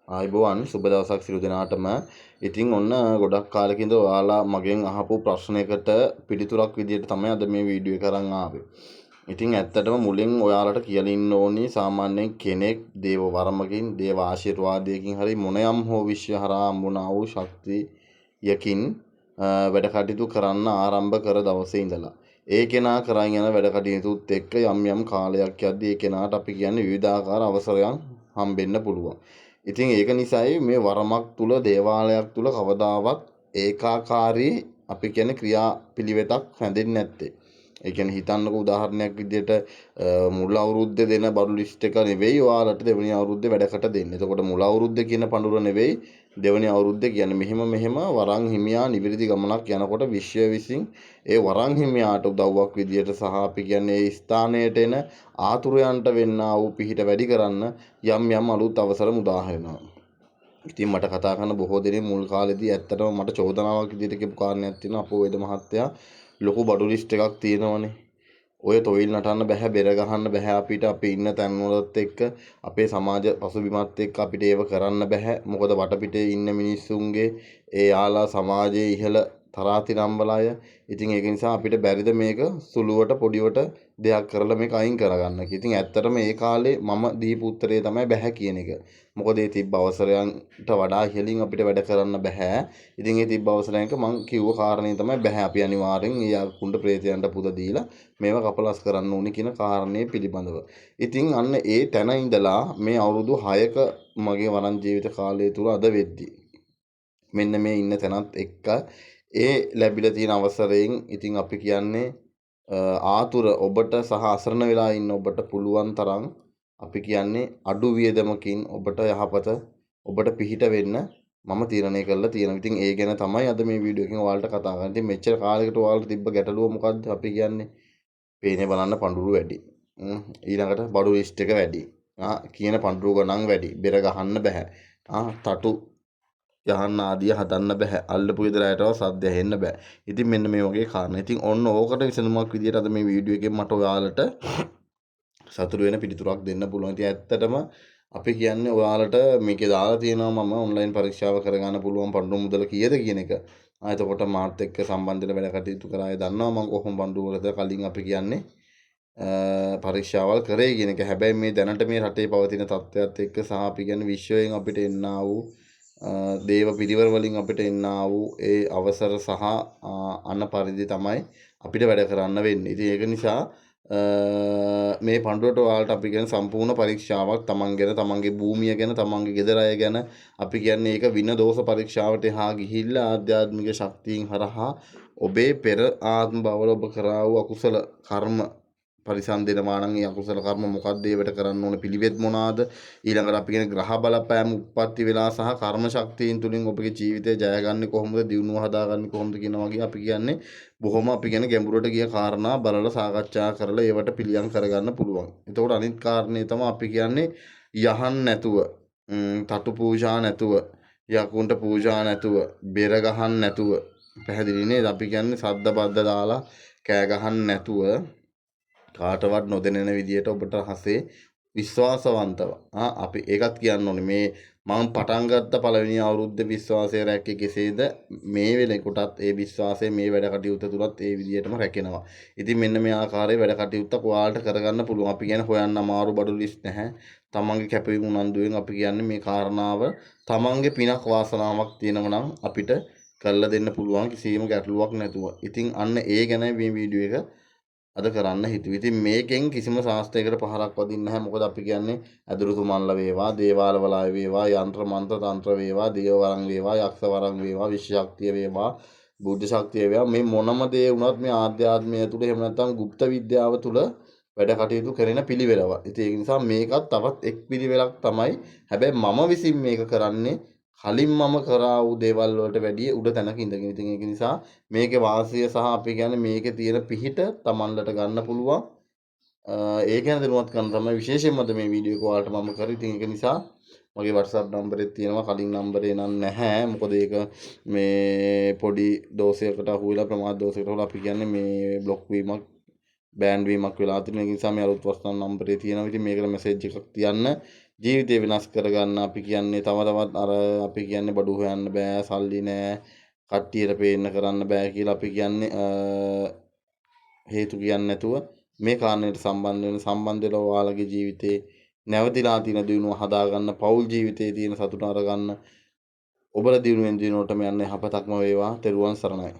ආයිබෝවන් සුබ දවසක් සියලු දෙනාටම. ඉතින් ඔන්න ගොඩක් කාලෙකින්ද ඔයාලා මගෙන් අහපු ප්‍රශ්නයකට පිළිතුරක් විදිහට තමයි අද මේ වීඩියෝ එක අරන් ආවේ. ඉතින් ඇත්තටම මුලින් ඔයාලට කියලා ඉන්න ඕනි සාමාන්‍යයෙන් කෙනෙක් දේව වරමකින් දේව ආශිර්වාදයකින් හරි මොනයම් හෝ විශ්ව හරහා හම්බුණා වූ ශක්තියකින් වැඩ කටයුතු කරන්න ආරම්භ කර දවසේ ඉඳලා ඒ කෙනා කරන් යන වැඩ කටයුතුත් එක්ක යම් යම් කාලයක් යද්දී ඒ කෙනාට අපි කියන්නේ විවිධාකාර අවසරයන් හම්බෙන්න පුළුවන්. ඉතින් ඒක නිසායි මේ වරමක් තුල දේවාලයක් තුල කවදාවත් ඒකාකාරී අපි කියන්නේ ක්‍රියාපිළිවෙතක් හැදෙන්නේ නැත්තේ. ඒ කියන්නේ හිතන්නකෝ උදාහරණයක් විදිහට මුල් අවුරුද්දේ දෙන බඩු ලිස්ට් එක නෙවෙයි ඔයාලට දෙවෙනි අවුරුද්දේ වැඩකට දෙන්නේ. එතකොට මුල් අවුරුද්දේ කියන පඳුර නෙවෙයි දෙවෙනි අවුරුද්දේ කියන්නේ මෙහෙම වරන් හිමියා නිවිරිදි ගමනක් යනකොට විශ්වය විසින් ඒ වරන් හිමියාට උදව්වක් විදිහට සහ අපි කියන්නේ ඒ ස්ථානයට එන ආතුරයන්ට වෙන්නා වූ පිහිට වැඩි කරන්න යම් අලුත් අවසර මුදා හරිනවා. ඉතින් මට කතා කරන බොහෝ දෙනෙක් මුල් කාලේදී ඇත්තටම මට චෝදනාවක් විදිහට කියපු කාරණයක් තියෙනවා. අපෝ වේද මහත්තයා ලොකු බඩු ලිස්ට් එකක් තියෙනවනේ. ඔය තොইল නටන්න බෑ, බෙර ගහන්න බෑ අපිට. අපි ඉන්න තැන්වලත් එක්ක අපේ සමාජ පසුබිමත් එක්ක අපිට ඒව කරන්න බෑ. මොකද වටපිටේ ඉන්න මිනිස්සුන්ගේ ඒ යාලා සමාජයේ ඉහළ තරාතිරම්බල අය. ඉතින් ඒක නිසා අපිට බැරිද මේක සුළුවට පොඩිවට දෙයක් කරලා මේක අයින් කරගන්න. ඉතින් ඇත්තටම ඒ කාලේ මම දීපු උත්තරේ තමයි බෑ කියන එක. මොකද ඒ තිබ්බ අවසරයන්ට වඩා ඉහළින් අපිට වැඩ කරන්න බෑ. ඉතින් ඒ තිබ්බ අවසරයන්ක මං කිව්ව කාරණේ තමයි බෑ. අපි අනිවාර්යෙන් ඒ කුණ්ඩ ප්‍රේතයන්ට පුද දීලා මේවා කපලස් කරන්න ඕනි කියන කාරණේ පිළිබඳව. ඉතින් අන්න ඒ තැන ඉඳලා මේ අවුරුදු 6ක මගේ වරන් ජීවිත කාලය තුල අද වෙද්දී මෙන්න මේ ඉන්න තැනත් එක්ක ඒ ලැබිලා තියෙන අවසරයෙන් ඉතින් අපි කියන්නේ ආතුර ඔබට සහ අසරණ වෙලා ඉන්න ඔබට පුළුවන් තරම් අපි කියන්නේ අඩු වියදමකින් ඔබට යහපත ඔබට පිහිට වෙන්න මම තීරණය කරලා තියෙනවා. ඉතින් ඒ ගැන තමයි අද මේ වීඩියෝ එකෙන් ඔයාලට කතා කරන්නේ. ඉතින් මෙච්චර කාලයකට ඔයාලට තිබ්බ ගැටලුව මොකද්ද? අපි කියන්නේ පේනේ බලන්න පඳුරු වැඩි. ඊළඟට බඩු ලිස්ට් එක වැඩි. කියන පඳුරු ගණන් වැඩි. බෙර ගහන්න බෑ. තටු යහන්න ආදිය හදන්න බෑ. අල්ලපු ගෙදර අයටව සද්ද ඇහෙන්න බෑ. ඉතින් මෙන්න මේ වගේ කාරණා. ඉතින් ඔන්න ඕකට විසඳුමක් විදියට අද මේ වීඩියෝ එකෙන් මට ඔයාලට සතුටු වෙන පිළිතුරක් දෙන්න පුළුවන්. ඉතින් ඇත්තටම අපි කියන්නේ ඔයාලට මේකේ දාලා තියෙනවා මම ඔන්ලයින් පරීක්ෂාව කරගන්න පුළුවන් පඳුරු මුදල කීයද කියන එක. එතකොට මාත් එක්ක සම්බන්ධ වෙන වැඩ කටයුතු කරා අය දන්නවා මම කොහොම පඳුරු වලද කලින් අපි කියන්නේ පරීක්ෂාවල් කරේ කියන එක. හැබැයි මේ දැනට මේ රටේ පවතින තත්ත්වයක් එක්ක සහ අපි කියන්නේ විශ්වයෙන් අපිට එන්නා වූ දේව පිරිවර වලින් අපිට එන්නා වූ ඒ අවසර සහ අන්න පරිදි තමයි අපිට වැඩ කරන්න වෙන්නේ. ඉතින් ඒක නිසා මේ පඳුරට ඔයාලට අපි කියන සම්පූර්ණ පරීක්ෂාවක් තමන් ගැන, තමන්ගේ භූමිය ගැන, තමන්ගේ ගෙදර අය ගැන අපි කියන්නේ ඒක වින දෝෂ පරීක්ෂාවට එහා ගිහිල්ලා ආධ්‍යාත්මික ශක්තියින් හරහා ඔබේ පෙර ආත්ම භවවල ඔබ කරා වූ අකුසල කර්ම පරිසම් දෙනවා නම් ඒ අකුසල කර්ම මොකක්ද ඒවට කරන්න ඕන පිළිවෙත් මොනවාද ඊළඟට අපි කියන ග්‍රහ බලපෑම උප්පත්ති වෙලා සහ කර්ම ශක්තියින් තුලින් ඔබගේ ජීවිතය ජයගන්නේ කොහොමද දියුණුව හදාගන්නේ කොහොමද කියන වගේ අපි කියන්නේ බොහොම අපි කියන්නේ ගැඹුරට ගිය කාරණා බලලා සාකච්ඡා කරලා ඒවට පිළියම් කරගන්න පුළුවන්. එතකොට අනිත් කාරණේ තමයි අපි කියන්නේ යහන් නැතුව තතු පූජා නැතුව යකුන්ට පූජා නැතුව බෙර ගහන්න නැතුව පැහැදිලි නේද? අපි කියන්නේ සද්ද බද්ද දාලා කෑ ගහන්න නැතුව කාටවත් නොදැනෙන විදියට ඔබට හසේ විශ්වාසවන්තව අපි ඒකත් කියන්න ඕනේ මේ මම පටන් ගත්ත පළවෙනි අවුරුද්දේ විශ්වාසය රැක්කේ කෙසේද මේ වෙලෙකටත් ඒ විශ්වාසය මේ වැඩ කටයුතු තුලත් ඒ විදියටම රැකෙනවා. ඉතින් මෙන්න මේ ආකාරයේ වැඩ කටයුත්තක් ඔයාලට කරගන්න පුළුවන්. අපි කියන්නේ හොයන්න අමාරු බඩු ලිස්ට් නැහැ. තමන්ගේ කැපවීම උනන්දුවෙන් අපි කියන්නේ මේ කාරණාව තමන්ගේ පිනක් වාසනාවක් තියෙනවා නම් අපිට කරලා දෙන්න පුළුවන් කිසිම ගැටලුවක් නැතුව. ඉතින් අන්න ඒ ගැන මේ වීඩියෝ එක අද කරන්න හිතුවේ. ඉතින් මේකෙන් කිසිම ශාස්ත්‍රයකට පහරක් වදින්නේ නැහැ. මොකද අපි කියන්නේ ඇදුරු තුමන්ලා වේවා, දේවාල වල අය වේවා, යంత్ర මන්ත්‍ර තන්ත්‍ර වේවා, දේව වරන් වේවා, යක්ෂ වරන් වේවා, විශ්ව ශක්තිය වේවා, බුද්ධ ශක්තිය වේවා. මේ මොනම දේ වුණත් මේ ආධ්‍යාත්මය තුල එහෙම නැත්නම් গুপ্ত විද්‍යාව තුල වැඩ කටයුතු කරන පිළිවෙලව. ඉතින් ඒ නිසා මේකත් තවත් එක් පිළිවෙලක් තමයි. හැබැයි මම විසින් මේක කරන්නේ කලින් මම කරා වූ දේවල් වලට වැඩිය උඩ තැනක ඉඳගෙන. ඉතින් ඒක නිසා මේකේ වාසිය සහ අපි කියන්නේ මේකේ තියෙන පිහිට තමන්ලට ගන්න පුළුවන්. ඒ ගැන දැනුවත් කරන්න තමයි විශේෂයෙන්ම මේ වීඩියෝ එක ඔයාලට මම කරේ. ඉතින් ඒක නිසා මගේ WhatsApp නම්බරෙත් තියෙනවා. කලින් නම්බරේ නම් නැහැ. මොකද ඒක මේ පොඩි දෝෂයකට අහු වෙලා ප්‍රමාද දෝෂයකට හොලා අපි කියන්නේ මේ બ્લોක් වීමක් බෑන්ඩ් වීමක් වෙලා තියෙන නිසා මේ අලුත් WhatsApp නම්බරේ තියෙනවා. ඉතින් මේකට මැසේජ් එකක් තියන්න. ජීවිතය වෙනස් කරගන්න අපි කියන්නේ තව තවත් අර අපි කියන්නේ බඩු හොයන්න බෑ, සල්ලි නෑ, කට්ටියට පේන්න කරන්න බෑ කියලා අපි කියන්නේ හේතු කියන්නේ නැතුව මේ කාරණයට සම්බන්ධ වෙලා ඔයාලගේ ජීවිතේ නැවතිලා තියෙන දිනුව හදාගන්න, පෞල් ජීවිතයේ තියෙන සතුට අරගන්න, ඔබලා දිනුවෙන් දිනුවටම යන්න යහපතක්ම වේවා. තෙරුවන් සරණයි.